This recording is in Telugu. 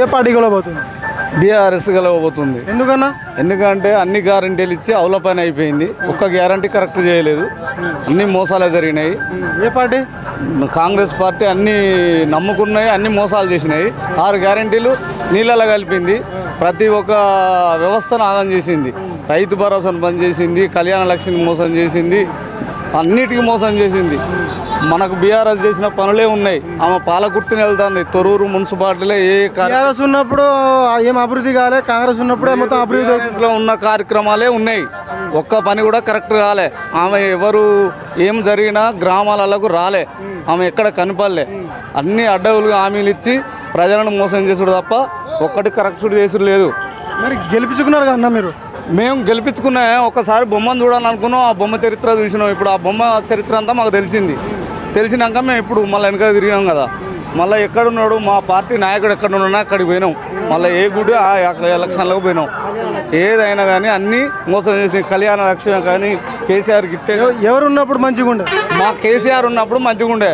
ఏ పార్టీ గెలవబోతుంది? బీఆర్ఎస్ గెలవబోతుంది. ఎందుకన్నా? ఎందుకంటే అన్ని గ్యారంటీలు ఇచ్చి అవుల పని అయిపోయింది. ఒక్క గ్యారంటీ కరెక్ట్ చేయలేదు. అన్ని మోసాలే జరిగినాయి. ఏ పార్టీ? కాంగ్రెస్ పార్టీ అన్ని నమ్ముకున్నాయి, అన్ని మోసాలు చేసినాయి. 6 గ్యారంటీలు నీళ్ళలో కలిపింది. ప్రతి ఒక్క వ్యవస్థను ఆగం చేసింది. రైతు భరోసాను బంద్ చేసింది, కళ్యాణ లక్ష్మిని మోసం చేసింది, అన్నిటికీ మోసం చేసింది. మనకు బీఆర్ఎస్ చేసిన పనులే ఉన్నాయి. ఆమె పాలకుర్తిని వెళ్తుంది. తొర్రూరు మున్సిపాలిటీలో టీఆర్ఎస్ ఉన్నప్పుడు ఏం అభివృద్ధి కాలే, కాంగ్రెస్ ఉన్నప్పుడే మొత్తం అభివృద్ధిలో ఉన్న కార్యక్రమాలే ఉన్నాయి. ఒక్క పని కూడా కరెక్ట్ రాలే. ఆమె ఎవరు ఏం జరిగినా గ్రామాలకు రాలే. ఆమె ఎక్కడ కనపడలే. అన్ని అడ్డవులుగా హామీలు ఇచ్చి ప్రజలను మోసం చేసుడు తప్ప ఒక్కటి కరెక్ట్ చేసుడు లేదు. మరి గెలిపించుకున్నారు కన్నా మీరు? మేము గెలిపించుకున్నా. ఒకసారి బొమ్మను చూడాలనుకున్నాం. ఆ బొమ్మ చరిత్ర చూసినాం. ఇప్పుడు ఆ బొమ్మ చరిత్ర అంతా మాకు తెలిసింది. తెలిసినాక మేము ఇప్పుడు మళ్ళీ వెనక తిరిగినాం కదా. మళ్ళీ ఎక్కడున్నాడు మా పార్టీ నాయకుడు ఎక్కడున్నా అక్కడికి పోయినాం. మళ్ళీ ఏ గుడి ఆ ఎలక్షన్లకు పోయినాం. ఏదైనా కానీ అన్నీ మోసం చేసినాయి. కళ్యాణ లక్ష్యం కానీ కేసీఆర్ గిట్టే ఎవరు ఉన్నప్పుడు మంచిగా ఉండే? మా కేసీఆర్ ఉన్నప్పుడు మంచిగా ఉండే.